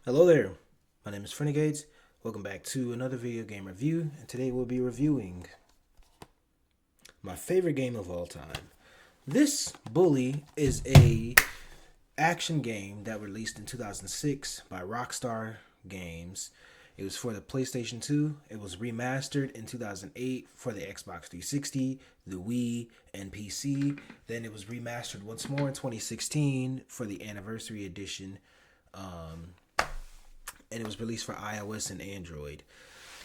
Hello there, my name is Frenegades. Welcome back to another video game review, and today we'll be reviewing my favorite game of all time. This Bully is a action game that released in 2006 by Rockstar Games. It was for the PlayStation 2. It was remastered in 2008 for the Xbox 360, the Wii, and PC. Then it was remastered once more in 2016 for the Anniversary Edition. And it was released for iOS and Android.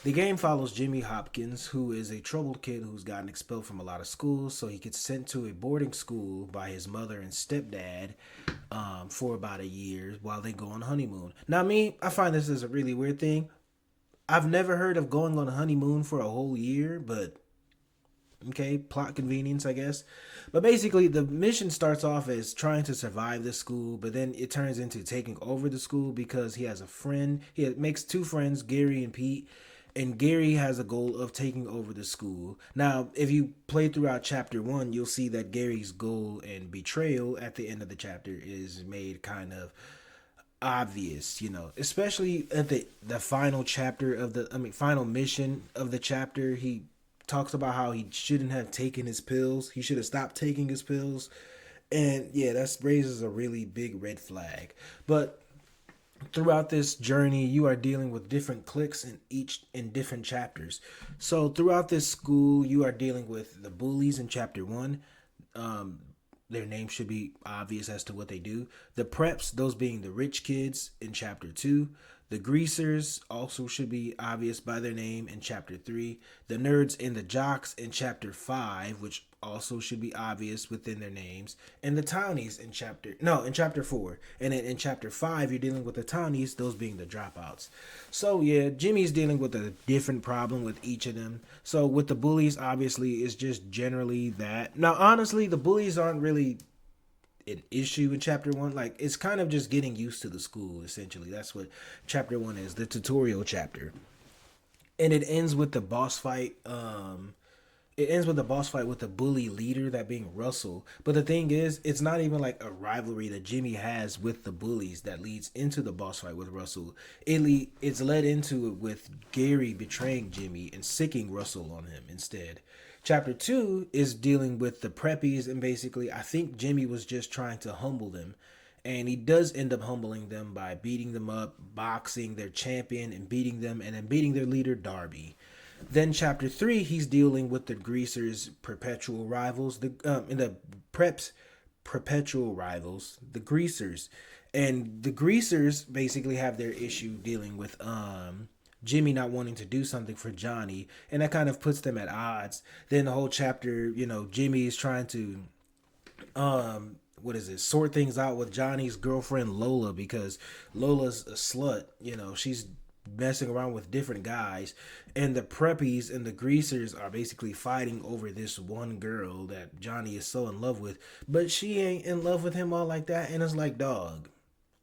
The game follows Jimmy Hopkins, who is a troubled kid who's gotten expelled from a lot of schools, so he gets sent to a boarding school by his mother and stepdad for about a year while they go on honeymoon. Now, I find this is a really weird thing. I've never heard of going on a honeymoon for a whole year, but okay, plot convenience, I guess. But basically, the mission starts off as trying to survive the school, but then it turns into taking over the school because he has a friend. Makes two friends, Gary and Pete, and Gary has a goal of taking over the school. Now, if you play throughout chapter one, you'll see that Gary's goal and betrayal at the end of the chapter is made kind of obvious, especially at the final chapter of final mission of the chapter. He talks about how he shouldn't have taken his pills. He should have stopped taking his pills. And yeah, that raises a really big red flag. But throughout this journey, you are dealing with different cliques in different chapters. So throughout this school, you are dealing with the bullies in chapter one. Um, their name should be obvious as to what they do. The preps, those being the rich kids in chapter 2. The greasers also should be obvious by their name in chapter 3. The nerds and the jocks in chapter 5, which also should be obvious within their names. And the townies in chapter 4. And then in chapter 5, you're dealing with the townies, those being the dropouts. So yeah, Jimmy's dealing with a different problem with each of them. So with the bullies, obviously, it's just generally that. Now, honestly, the bullies aren't really an issue in chapter one. Like, it's kind of just getting used to the school, essentially. That's what chapter one is, the tutorial chapter. And it ends with the boss fight. It ends with the boss fight with the bully leader, that being Russell. But the thing is, it's not even like a rivalry that Jimmy has with the bullies that leads into the boss fight with Russell. It's led into it with Gary betraying Jimmy and sicking Russell on him instead. Chapter 2 is dealing with the preppies, and basically, I think Jimmy was just trying to humble them. And he does end up humbling them by beating them up, boxing their champion, and beating them, and then beating their leader, Darby. Then chapter 3, he's dealing with the greasers' perpetual rivals, in the preps' perpetual rivals, the greasers. And the greasers basically have their issue dealing with Jimmy not wanting to do something for Johnny, and that kind of puts them at odds. Then the whole chapter, Jimmy is trying to sort things out with Johnny's girlfriend Lola, because Lola's a slut. She's messing around with different guys, and the preppies and the greasers are basically fighting over this one girl that Johnny is so in love with, but she ain't in love with him all like that. And it's like, dog,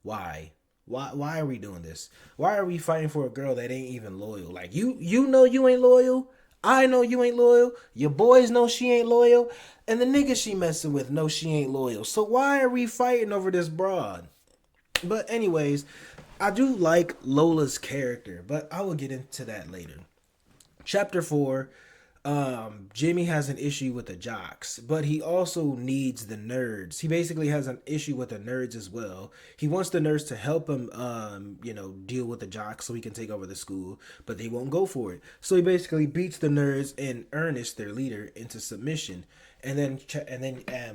why? Why are we doing this? Why are we fighting for a girl that ain't even loyal? Like, you know you ain't loyal. I know you ain't loyal. Your boys know she ain't loyal. And the nigga she messing with know she ain't loyal. So why are we fighting over this broad? But anyways, I do like Lola's character, but I will get into that later. Chapter 4, Jimmy has an issue with the jocks, but he also needs the nerds. He basically has an issue with the nerds as well. He wants the nerds to help him, deal with the jocks so he can take over the school, but they won't go for it. So he basically beats the nerds and Ernest, their leader, into submission. And then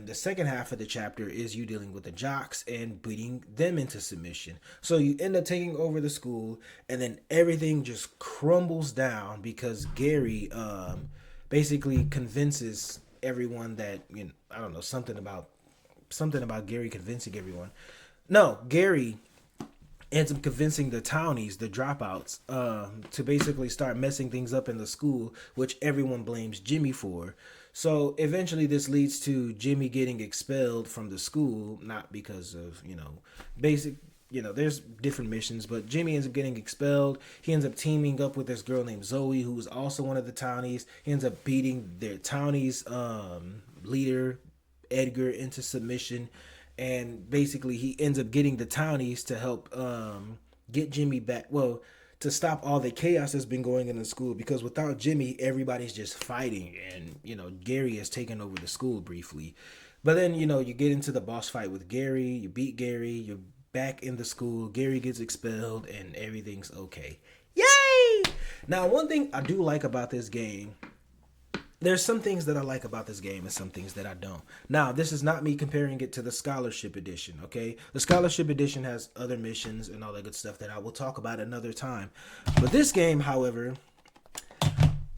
the second half of the chapter is you dealing with the jocks and beating them into submission. So you end up taking over the school, and then everything just crumbles down because Gary basically convinces everyone that, I don't know, something about Gary convincing everyone. No, Gary ends up convincing the townies, the dropouts, to basically start messing things up in the school, which everyone blames Jimmy for. So eventually, this leads to Jimmy getting expelled from the school, not because of, basic. There's different missions, but Jimmy ends up getting expelled. He ends up teaming up with this girl named Zoe, who is also one of the townies. He ends up beating their townies leader, Edgar, into submission, and basically he ends up getting the townies to help get Jimmy back. Well, to stop all the chaos that's been going on in the school, because without Jimmy, everybody's just fighting, and Gary has taken over the school briefly. But then you get into the boss fight with Gary. You beat Gary. You're back in the school. Gary gets expelled, and everything's okay. Yay! Now, one thing I do like about this game, there's some things that I like about this game and some things that I don't. Now, this is not me comparing it to the Scholarship Edition, okay? The Scholarship Edition has other missions and all that good stuff that I will talk about another time. But this game, however,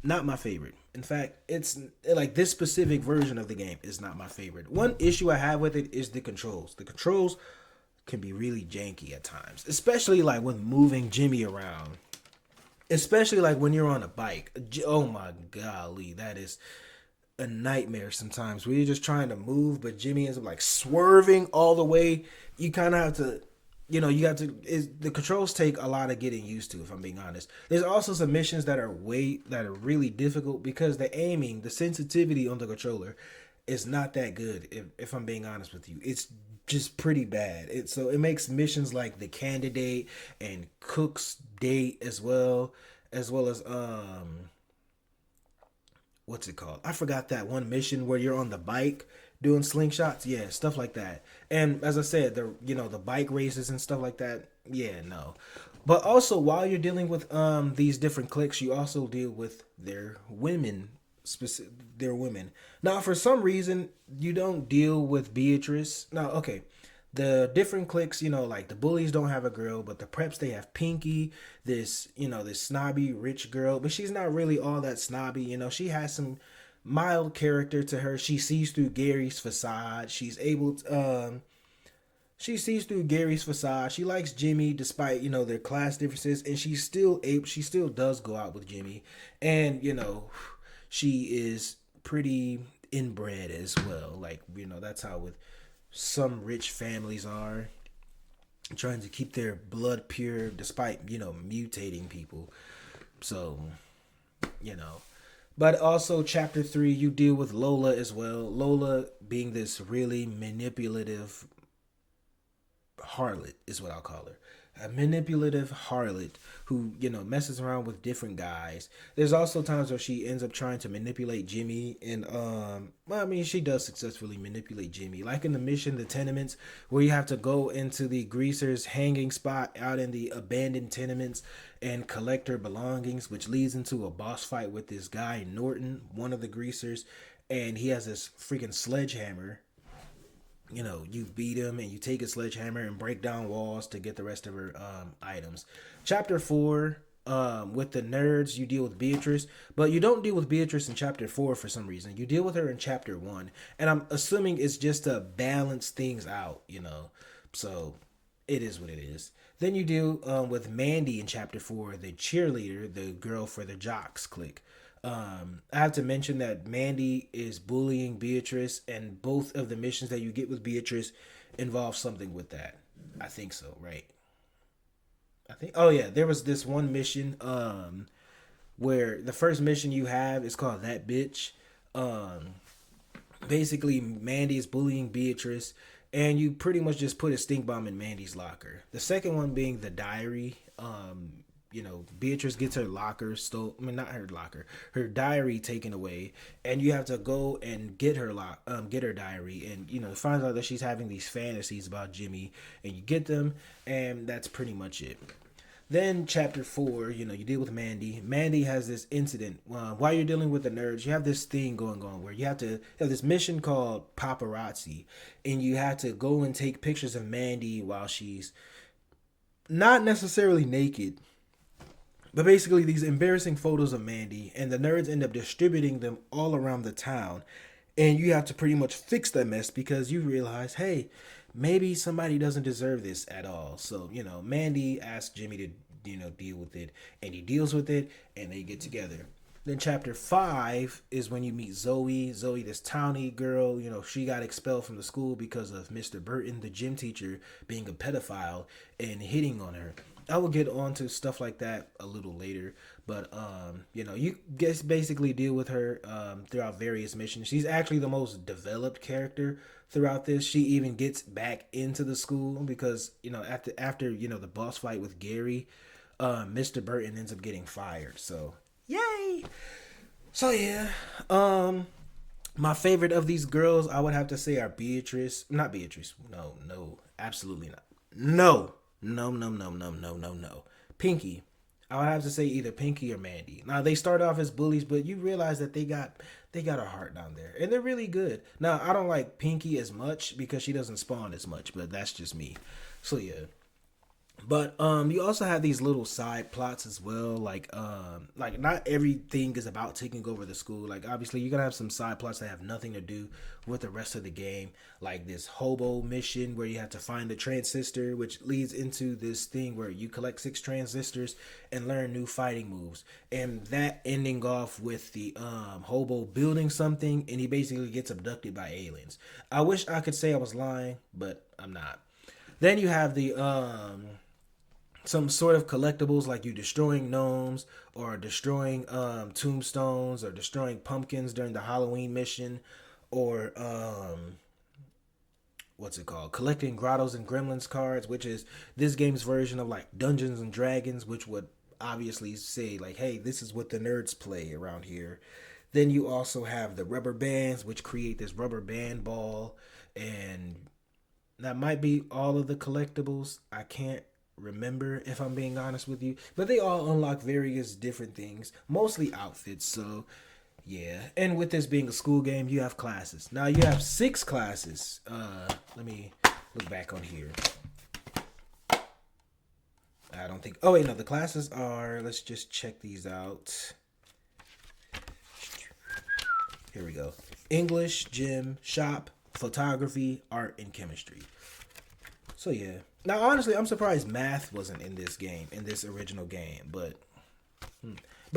not my favorite. In fact, it's like this specific version of the game is not my favorite. One issue I have with it is the controls. The controls can be really janky at times, especially like when moving Jimmy around. Especially like when you're on a bike. Oh my golly, that is a nightmare sometimes where you're just trying to move, but Jimmy ends up like swerving all the way. You kind of have to, the controls take a lot of getting used to, if I'm being honest. There's also some missions that are really difficult because the aiming, the sensitivity on the controller is not that good, if I'm being honest with you. It's just pretty bad. So it makes missions like the candidate and Cook's date as well as what's it called? I forgot that one mission where you're on the bike doing slingshots. Yeah, stuff like that. And as I said, the bike races and stuff like that. Yeah, no. But also while you're dealing with these different cliques, you also deal with their women. They're women. Now, for some reason, you don't deal with Beatrice. Now, okay, the different cliques, like the bullies don't have a girl, but the preps, they have Pinky, this snobby rich girl, but she's not really all that snobby. She has some mild character to her. She sees through Gary's facade. She sees through Gary's facade. She likes Jimmy despite, their class differences, and she still does go out with Jimmy. And, she is pretty inbred as well. Like, that's how with some rich families are, trying to keep their blood pure despite, mutating people. So, But also chapter 3, you deal with Lola as well. Lola being this really manipulative harlot is what I'll call her. A manipulative harlot who, messes around with different guys. There's also times where she ends up trying to manipulate Jimmy, and she does successfully manipulate Jimmy. Like in the mission, The Tenements, where you have to go into the greaser's hanging spot out in the abandoned tenements and collect her belongings, which leads into a boss fight with this guy, Norton, one of the greasers, and he has this freaking sledgehammer. You beat him and you take a sledgehammer and break down walls to get the rest of her items. Chapter 4, with the nerds, you deal with Beatrice, but you don't deal with Beatrice in chapter 4 for some reason. You deal with her in chapter 1, and I'm assuming it's just to balance things out, So it is what it is. Then you deal with Mandy in chapter 4, the cheerleader, the girl for the jocks clique. I have to mention that Mandy is bullying Beatrice, and both of the missions that you get with Beatrice involve something with that. I think so, right? Oh yeah, there was this one mission where the first mission you have is called That Bitch. Basically Mandy is bullying Beatrice, and you pretty much just put a stink bomb in Mandy's locker. The second one being the diary. Beatrice gets her locker not her locker, her diary taken away, and you have to go and get her diary, and finds out that she's having these fantasies about Jimmy, and you get them, and that's pretty much it. Then chapter 4, you deal with Mandy. Mandy has this incident while you're dealing with the nerds. You have this thing going on where you have this mission called paparazzi, and you have to go and take pictures of Mandy while she's not necessarily naked, but basically these embarrassing photos of Mandy, and the nerds end up distributing them all around the town. And you have to pretty much fix that mess because you realize, hey, maybe somebody doesn't deserve this at all. So, Mandy asks Jimmy to, deal with it, and he deals with it, and they get together. Then chapter 5 is when you meet Zoe. Zoe, this townie girl, she got expelled from the school because of Mr. Burton, the gym teacher, being a pedophile and hitting on her. I will get on to stuff like that a little later, but you guess basically deal with her throughout various missions. She's actually the most developed character throughout this. She even gets back into the school because after the boss fight with Gary, Mr. Burton ends up getting fired. So yay! So yeah, my favorite of these girls, I would have to say, are Beatrice. Not Beatrice. No, no, absolutely not. No, no, no, no, no, no, no, no. Pinky. I would have to say either Pinky or Mandy. Now they start off as bullies, but you realize that they got a heart down there, and they're really good. Now I don't like Pinky as much because she doesn't spawn as much, but that's just me. So yeah. But you also have these little side plots as well. Like not everything is about taking over the school. Like obviously you're gonna have some side plots that have nothing to do with the rest of the game. Like this hobo mission where you have to find the transistor, which leads into this thing where you collect 6 transistors and learn new fighting moves. And that ending off with the hobo building something, and he basically gets abducted by aliens. I wish I could say I was lying, but I'm not. Then you have the some sort of collectibles, like you destroying gnomes or destroying tombstones or destroying pumpkins during the Halloween mission, or what's it called, collecting Grottos and Gremlins cards, which is this game's version of like Dungeons and Dragons, which would obviously say like, hey, this is what the nerds play around here. Then you also have the rubber bands, which create this rubber band ball, and that might be all of the collectibles. I can't remember, if I'm being honest with you, but they all unlock various different things, mostly outfits. So yeah, and with this being a school game, you have classes. Now you have 6 classes. Let me look back on here. I don't think, oh wait, no, the classes are, let's just check these out. Here we go. English, gym, shop, photography, art, and chemistry. So yeah. Now honestly, I'm surprised math wasn't in this game, in this original game, but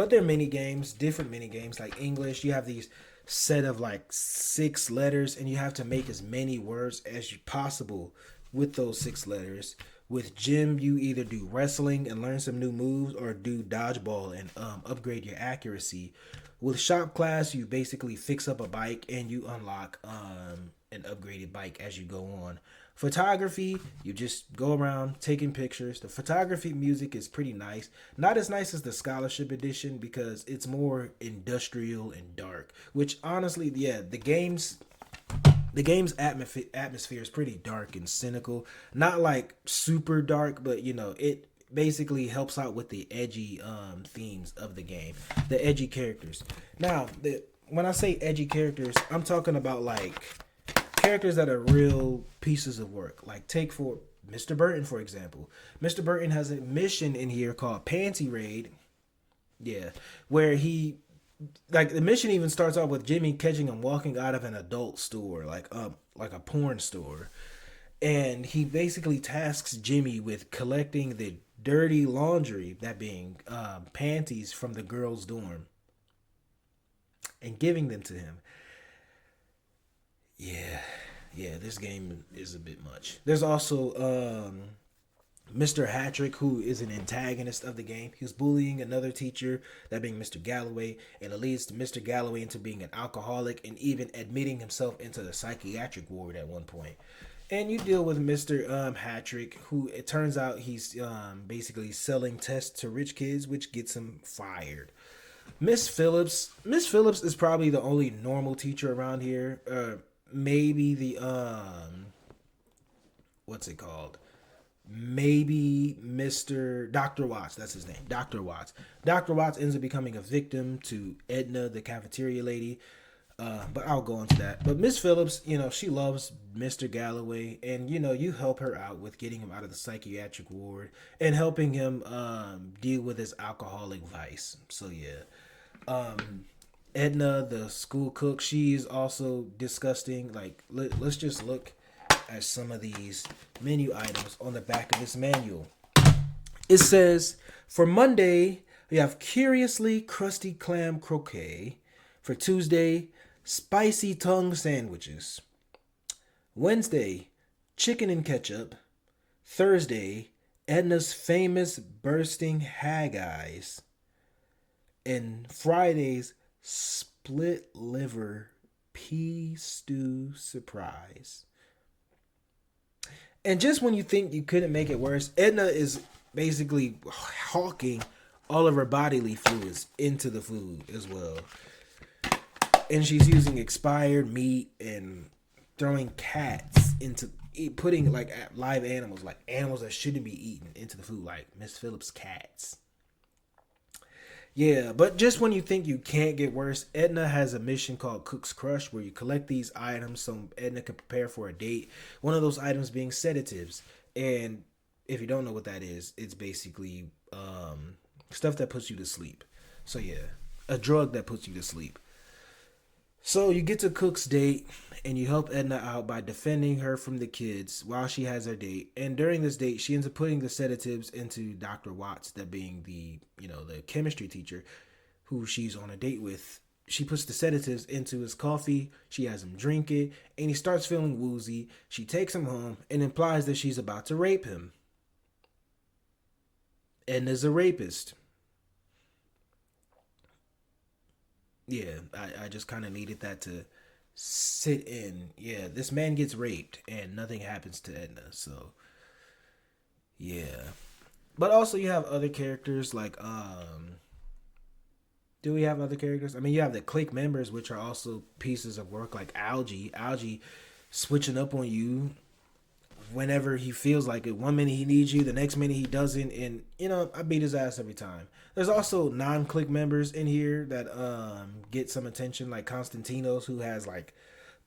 there are mini games, different mini games. Like English, you have these set of like 6 letters, and you have to make as many words as possible with those 6 letters. With gym, you either do wrestling and learn some new moves, or do dodgeball and upgrade your accuracy. With shop class, you basically fix up a bike and you unlock an upgraded bike as you go on. Photography, you just go around taking pictures. The photography music is pretty nice. Not as nice as the scholarship edition because it's more industrial and dark. Which honestly, yeah, the game's atmosphere is pretty dark and cynical. Not like super dark, but it basically helps out with the edgy themes of the game, the edgy characters. Now, when I say edgy characters, I'm talking about like characters that are real pieces of work. Like take for Mr. Burton, for example. Mr. Burton has a mission in here called Panty Raid. Yeah, where he, like, the mission even starts off with Jimmy catching him walking out of an adult store, like a porn store. And he basically tasks Jimmy with collecting the dirty laundry, that being panties from the girls' dorm, and giving them to him. Yeah, this game is a bit much. There's also Mr. Hattrick, who is an antagonist of the game. He was bullying another teacher, that being Mr. Galloway, and it leads to Mr. Galloway into being an alcoholic and even admitting himself into the psychiatric ward at one point. And you deal with Mr. Hattrick, who it turns out he's basically selling tests to rich kids, which gets him fired. Miss Phillips is probably the only normal teacher around here. Maybe the what's it called? Maybe Mr. Dr. Watts, that's his name. Dr. Watts. Dr. Watts ends up becoming a victim to Edna, the cafeteria lady. But I'll go into that. But Miss Phillips, she loves Mr. Galloway, and you help her out with getting him out of the psychiatric ward and helping him deal with his alcoholic vice. So yeah. Edna, the school cook, she's also disgusting. Like, let's just look at some of these menu items on the back of this manual. It says, for Monday, you have curiously crusty clam croquet. For Tuesday, spicy tongue sandwiches. Wednesday, chicken and ketchup. Thursday, Edna's famous bursting hag eyes, and Friday's split liver pea stew surprise. And just when you think you couldn't make it worse, Edna is basically hawking all of her bodily fluids into the food as well. And she's using expired meat and throwing cats into putting like live animals, like animals that shouldn't be eaten, into the food, like Miss Phillips' cats. Yeah, but just when you think you can't get worse, Edna has a mission called Cook's Crush where you collect these items so Edna can prepare for a date. One of those items being sedatives. And if you don't know what that is, it's basically stuff that puts you to sleep. So yeah, a drug that puts you to sleep. So you get to Cook's date and you help Edna out by defending her from the kids while she has her date. And during this date, she ends up putting the sedatives into Dr. Watts, that being the chemistry teacher who she's on a date with. She puts the sedatives into his coffee. She has him drink it and he starts feeling woozy. She takes him home and implies that she's about to rape him. Edna's a rapist. Yeah, I just kind of needed that to sit in. Yeah, this man gets raped and nothing happens to Edna. So, yeah. But also you have other characters like do we have other characters? I mean, you have the clique members, which are also pieces of work, like Algie switching up on you whenever he feels like it. One minute he needs you, the next minute he doesn't, and I beat his ass every time. There's also non-click members in here that get some attention, like Constantinos, who has like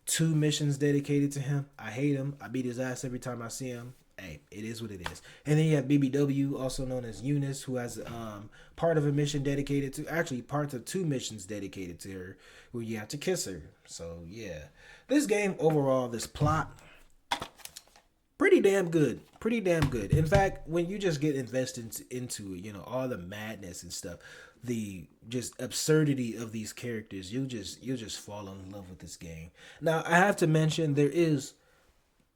2 missions dedicated to him. I hate him. I beat his ass every time I see him. Hey, it is what it is. And then you have BBW, also known as Eunice, who has part of a mission dedicated to, actually parts of 2 missions dedicated to her, where you have to kiss her. So yeah, this game overall, this plot, pretty damn good. Pretty damn good. In fact, when you just get invested into it, all the madness and stuff, the just absurdity of these characters, you'll just fall in love with this game. Now, I have to mention there is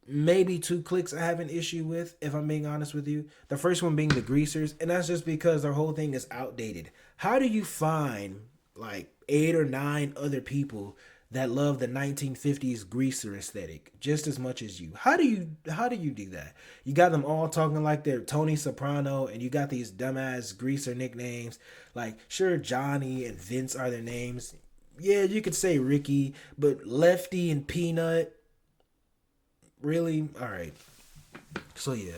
maybe 2 clicks I have an issue with, if I'm being honest with you. The first one being the greasers, and that's just because their whole thing is outdated. How do you find like 8 or 9 other people that love the 1950s greaser aesthetic just as much as you? How do you do that? You got them all talking like they're Tony Soprano, and you got these dumbass greaser nicknames. Like, sure, Johnny and Vince are their names. Yeah, you could say Ricky, but Lefty and Peanut, really? All right. So yeah.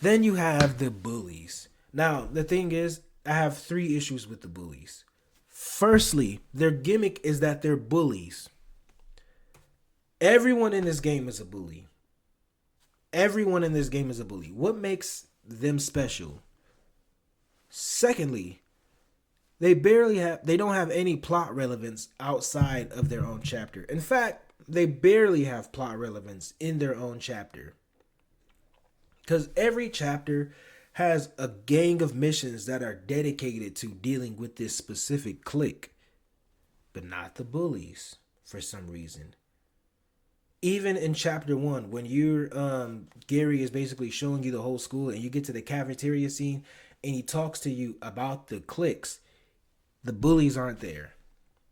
Then you have the bullies. Now, the thing is, I have 3 issues with the bullies. Firstly, their gimmick is that they're bullies. Everyone in this game is a bully. Everyone in this game is a bully. What makes them special? Secondly, they don't have any plot relevance outside of their own chapter. In fact, they barely have plot relevance in their own chapter. Because every chapter has a gang of missions that are dedicated to dealing with this specific clique, but not the bullies for some reason. Even in chapter 1, when Gary is basically showing you the whole school and you get to the cafeteria scene and he talks to you about the cliques, the bullies aren't there.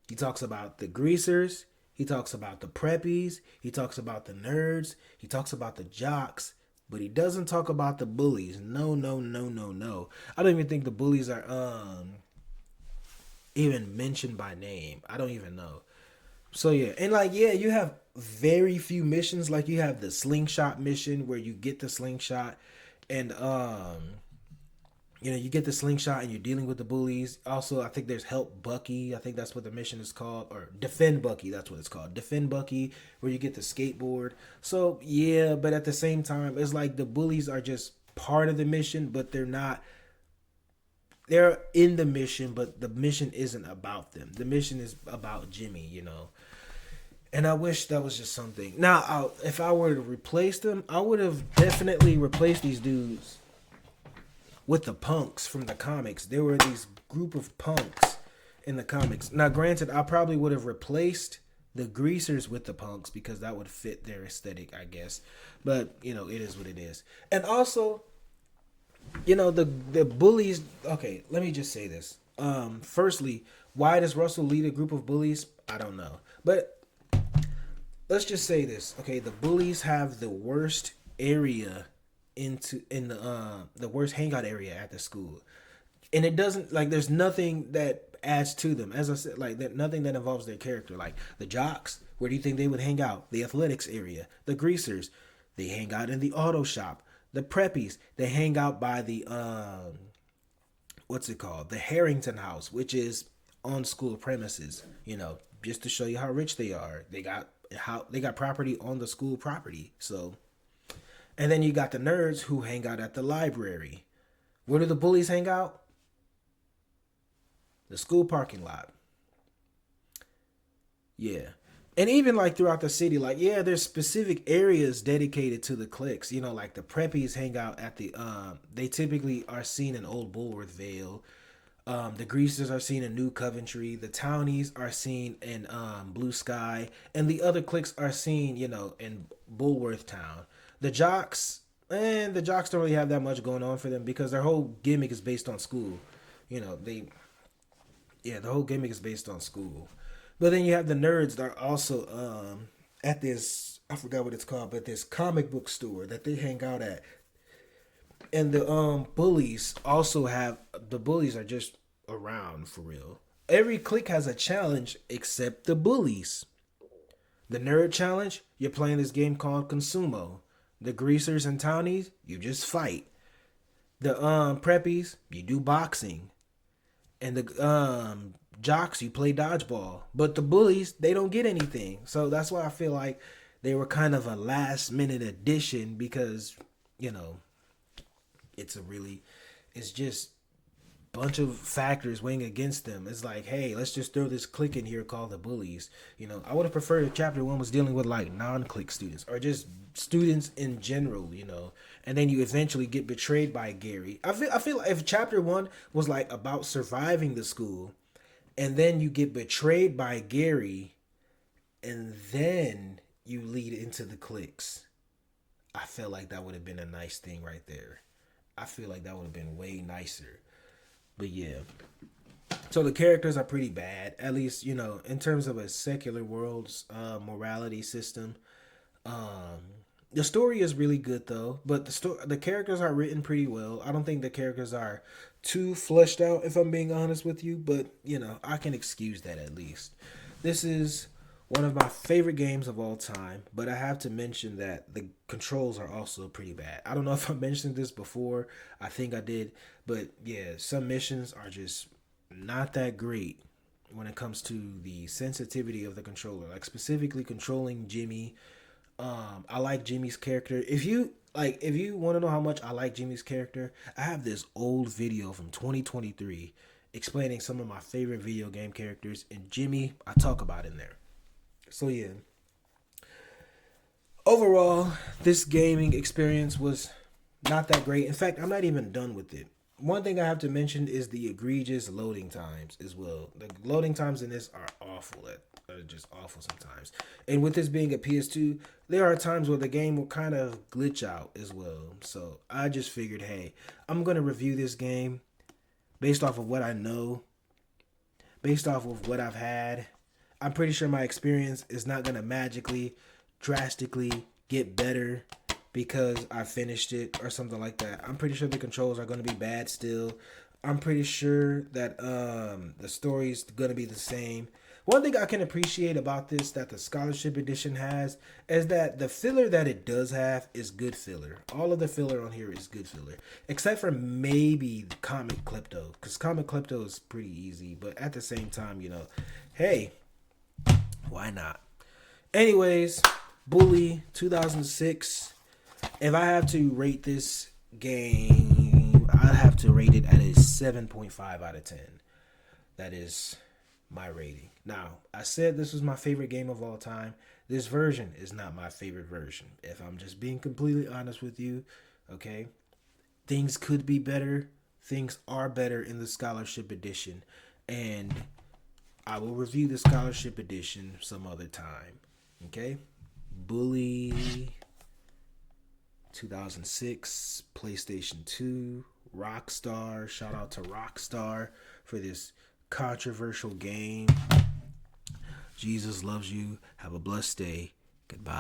He talks about the greasers, he talks about the preppies, he talks about the nerds, he talks about the jocks, but he doesn't talk about the bullies. No, no, no, no, no. I don't even think the bullies are even mentioned by name. I don't even know. So yeah, and you have very few missions. Like, you have the slingshot mission where you get the slingshot and you get the slingshot and you're dealing with the bullies. Also, I think there's Help Bucky. I think that's what the mission is called. Or Defend Bucky, that's what it's called. Defend Bucky, where you get the skateboard. So, yeah, but at the same time, it's like the bullies are just part of the mission, but they're not. They're in the mission, but the mission isn't about them. The mission is about Jimmy, And I wish that was just something. Now, if I were to replace them, I would have definitely replaced these dudes with the punks from the comics. There were these group of punks in the comics. Now, granted, I probably would have replaced the greasers with the punks because that would fit their aesthetic, I guess. But, it is what it is. And also, The bullies. Okay, let me just say this. Firstly, why does Russell lead a group of bullies? I don't know, but let's just say this. Okay, the bullies have the worst area in the worst hangout area at the school, and it doesn't like there's nothing that adds to them. As I said, like that nothing that involves their character. Like the jocks, where do you think they would hang out? The athletics area. The greasers, they hang out in the auto shop. The preppies, they hang out by the what's it called? The Harrington House, which is on school premises. Just to show you how rich they are. They got property on the school property. So, and then you got the nerds who hang out at the library. Where do the bullies hang out? The school parking lot. Yeah. And even like throughout the city, like, yeah, there's specific areas dedicated to the cliques. Like the preppies hang out at they typically are seen in Old Bulworthville. The greasers are seen in New Coventry. The townies are seen in Blue Sky. And the other cliques are seen, in Bulworth Town. The jocks don't really have that much going on for them because their whole gimmick is based on school. The whole gimmick is based on school. But then you have the nerds that are also at this, I forgot what it's called, but this comic book store that they hang out at. And the bullies are just around for real. Every clique has a challenge except the bullies. The nerd challenge, you're playing this game called Consumo. The greasers and townies, you just fight. The preppies, you do boxing. And the jocks, you play dodgeball. But the bullies, they don't get anything. So that's why I feel like they were kind of a last minute addition because, it's just a bunch of factors weighing against them. It's like, hey, let's just throw this clique in here called the bullies. I would have preferred if chapter 1 was dealing with like non-clique students or just students in general, and then you eventually get betrayed by Gary. I feel like if chapter 1 was like about surviving the school and then you get betrayed by Gary and then you lead into the cliques, I feel like that would have been a nice thing right there. I feel like that would have been way nicer. But yeah. So the characters are pretty bad. At least, in terms of a secular world's morality system. The story is really good though. But the characters are written pretty well. I don't think the characters are too fleshed out, if I'm being honest with you. But, I can excuse that at least. This is one of my favorite games of all time, but I have to mention that the controls are also pretty bad. I don't know if I mentioned this before. I think I did, but yeah, some missions are just not that great when it comes to the sensitivity of the controller. Like specifically controlling Jimmy. I like Jimmy's character. If you want to know how much I like Jimmy's character, I have this old video from 2023 explaining some of my favorite video game characters, and Jimmy I talk about in there. So yeah, overall, this gaming experience was not that great. In fact, I'm not even done with it. One thing I have to mention is the egregious loading times as well. The loading times in this are awful. Are just awful sometimes. And with this being a PS2, there are times where the game will kind of glitch out as well. So I just figured, hey, I'm going to review this game based off of what I know, based off of what I've had. I'm pretty sure my experience is not going to magically, drastically get better because I finished it or something like that. I'm pretty sure the controls are going to be bad still. I'm pretty sure that the story's going to be the same. One thing I can appreciate about this that the Scholarship Edition has is that the filler that it does have is good filler. All of the filler on here is good filler. Except for maybe Comic Klepto. Because Comic Klepto is pretty easy. But at the same time, hey, why not? Anyways, Bully 2006. If I have to rate this game, I have to rate it at a 7.5 out of 10. That is my rating. Now, I said this was my favorite game of all time. This version is not my favorite version. If I'm just being completely honest with you, okay? Things could be better. Things are better in the Scholarship Edition. And I will review the Scholarship Edition some other time. Okay? Bully 2006, PlayStation 2, Rockstar. Shout out to Rockstar for this controversial game. Jesus loves you. Have a blessed day. Goodbye.